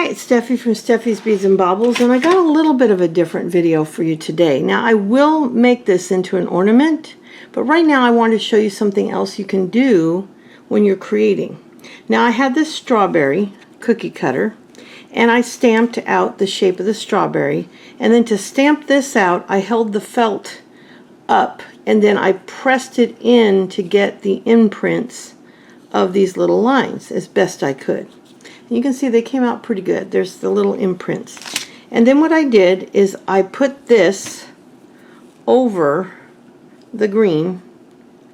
Hi, it's Steffi from Steffi's Beads and Baubles, and I got a little bit of a different video for you today. Now, I will make this into an ornament, but right now I want to show you something else you can do when you're creating. Now, I had this strawberry cookie cutter, and I stamped out the shape of the strawberry, and then to stamp this out, I held the felt up, and then I pressed it in to get the imprints of these little lines as best I could. You can see they came out pretty good. There's the little imprints. And then what I did is I put this over the green.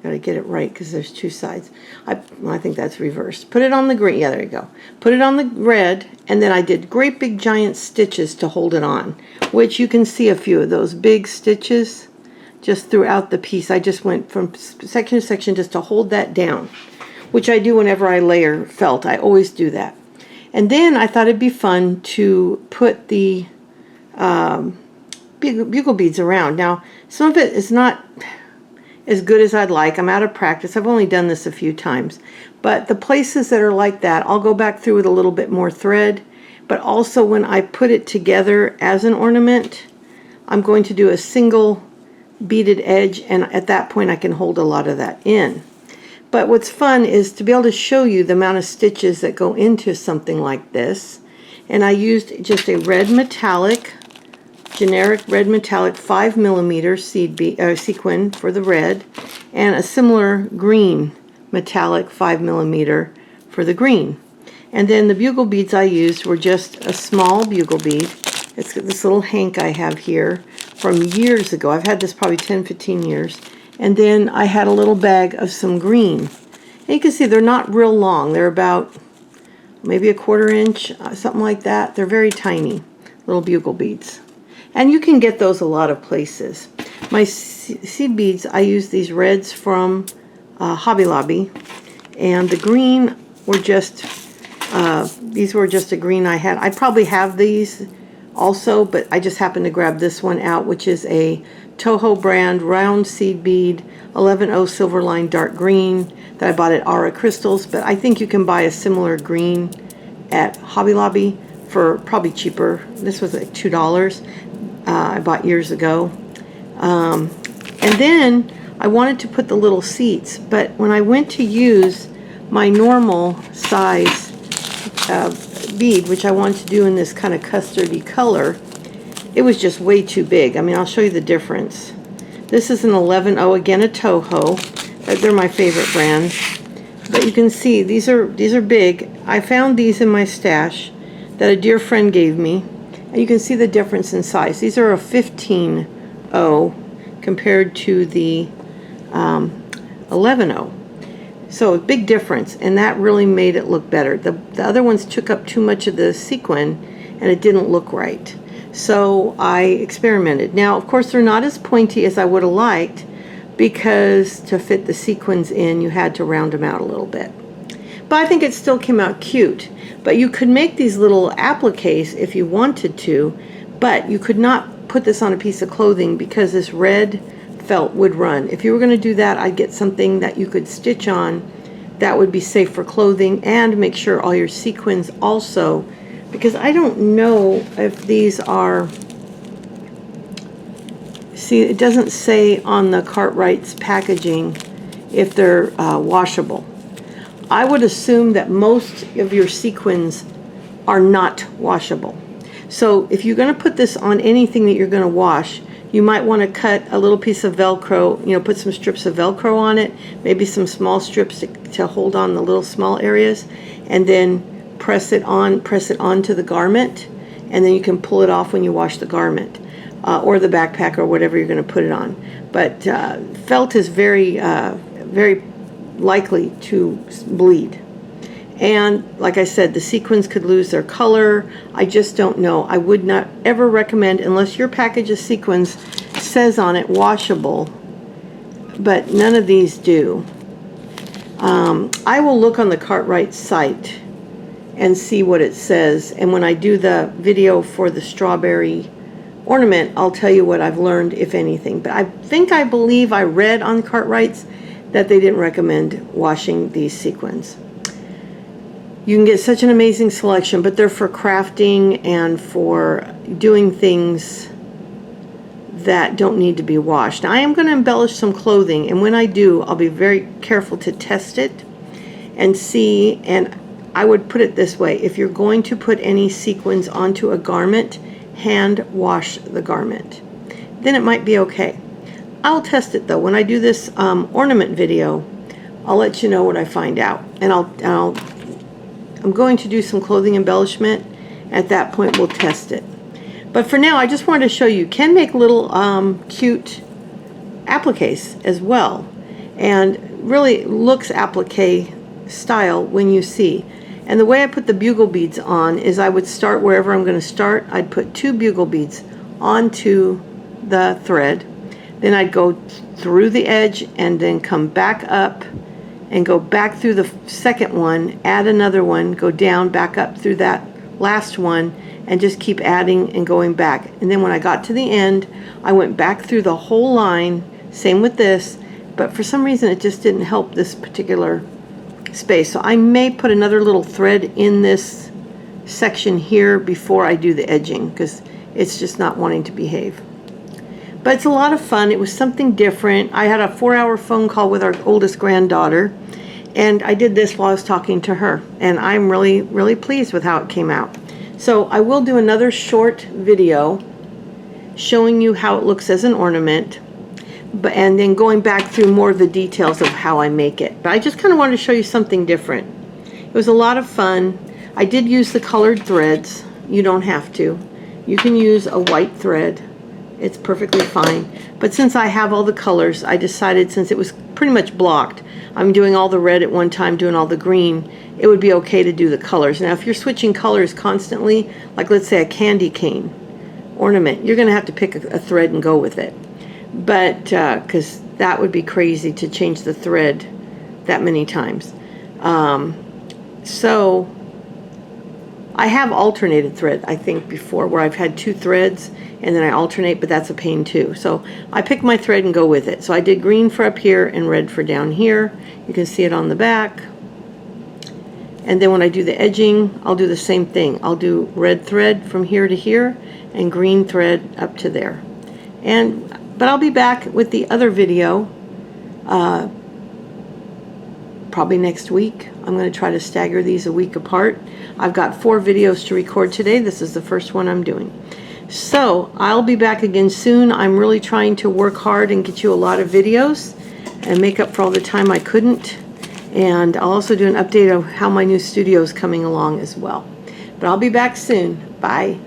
Gotta get it right because there's two sides. I think that's reversed. Put it on the green. Yeah, there you go. Put it on the red, and then I did great big giant stitches to hold it on, which you can see a few of those big stitches just throughout the piece. I just went from section to section just to hold that down, which I do whenever I layer felt. I always do that. And then I thought it'd be fun to put the bugle beads around. Now, some of it is not as good as I'd like. I'm out of practice. I've only done this a few times. But the places that are like that, I'll go back through with a little bit more thread. But also when I put it together as an ornament, I'm going to do a single beaded edge, and at that point I can hold a lot of that in. But what's fun is to be able to show you the amount of stitches that go into something like this. And I used just a red metallic, generic red metallic 5mm sequin for the red, and a similar green metallic 5mm for the green. And then the bugle beads I used were just a small bugle bead. It's this little hank I have here from years ago. I've had this probably 10-15 years. And then I had a little bag of some green. And you can see they're not real long. They're about maybe a 1/4 inch, something like that. They're very tiny, little bugle beads. And you can get those a lot of places. My seed beads, I use these reds from Hobby Lobby. And the green were just, these were just a green I had. I probably have these also, but I just happened to grab this one out, which is a Toho brand round seed bead 11O silver line dark green that I bought at Aura Crystals. But I think you can buy a similar green at Hobby Lobby for probably cheaper. This was like $2 I bought years ago. And then I wanted to put the little seats, but when I went to use my normal size bead, which I wanted to do in this kind of custardy color, it was just way too big. I mean, I'll show you the difference. This is an 11O, again a Toho. They're my favorite brand. But you can see these are big. I found these in my stash that a dear friend gave me. And you can see the difference in size. These are a 15O compared to the 11O. So a big difference, and that really made it look better. The other ones took up too much of the sequin, and it didn't look right. So I experimented. Now, of course, they're not as pointy as I would have liked, because to fit the sequins in, you had to round them out a little bit. But I think it still came out cute. But you could make these little appliques if you wanted to, but you could not put this on a piece of clothing because this red felt would run. If you were going to do that, I'd get something that you could stitch on that would be safe for clothing, and make sure all your sequins also, because I don't know if these are, see, it doesn't say on the Cartwright's packaging if they're washable. I would assume that most of your sequins are not washable. So if you're going to put this on anything that you're going to wash, you might want to cut a little piece of Velcro, you know, put some strips of Velcro on it, maybe some small strips to hold on the little small areas, and then press it onto the garment, and then you can pull it off when you wash the garment, or the backpack, or whatever you're going to put it on. But felt is very, very likely to bleed. And like I said, the sequins could lose their color. I just don't know. I would not ever recommend, unless your package of sequins says on it washable, but none of these do. I will look on the Cartwright site and see what it says, and when I do the video for the strawberry ornament, I'll tell you what I've learned, if anything. But I believe I read on Cartwright's that they didn't recommend washing these sequins. You can get such an amazing selection, but they're for crafting and for doing things that don't need to be washed. Now, I am going to embellish some clothing, and when I do, I'll be very careful to test it and see. And I would put it this way: if you're going to put any sequins onto a garment, hand wash the garment. Then it might be okay. I'll test it though. When I do this ornament video, I'll let you know what I find out. And I'm going to do some clothing embellishment. At that point, we'll test it. But for now, I just wanted to show you can make little cute appliques as well, and really looks applique style when you see. And the way I put the bugle beads on is I would start wherever I'm going to start. I'd put 2 bugle beads onto the thread, then I'd go through the edge and then come back up and go back through the second one, add another one, go down, back up through that last one, and just keep adding and going back. And then when I got to the end, I went back through the whole line. Same with this, but for some reason it just didn't help this particular space. So I may put another little thread in this section here before I do the edging, because it's just not wanting to behave. But it's a lot of fun. It was something different. I had a 4-hour phone call with our oldest granddaughter, and I did this while I was talking to her, and I'm really, really pleased with how it came out. So I will do another short video showing you how it looks as an ornament, and then going back through more of the details of how I make it. But I just kind of wanted to show you something different. It was a lot of fun. I did use the colored threads. You don't have to. You can use a white thread. It's perfectly fine. But since I have all the colors, I decided, since it was pretty much blocked, I'm doing all the red at one time, doing all the green, it would be okay to do the colors. Now, if you're switching colors constantly, like let's say a candy cane ornament, you're going to have to pick a thread and go with it. But because that would be crazy to change the thread that many times. So I have alternated thread, I think, before, where I've had 2 threads and then I alternate, but that's a pain too. So I pick my thread and go with it. So I did green for up here and red for down here. You can see it on the back. And then when I do the edging, I'll do the same thing. I'll do red thread from here to here and green thread up to there. But I'll be back with the other video probably next week. I'm going to try to stagger these a week apart. I've got 4 videos to record today. This is the first one I'm doing. So I'll be back again soon. I'm really trying to work hard and get you a lot of videos and make up for all the time I couldn't. And I'll also do an update of how my new studio is coming along as well. But I'll be back soon. Bye.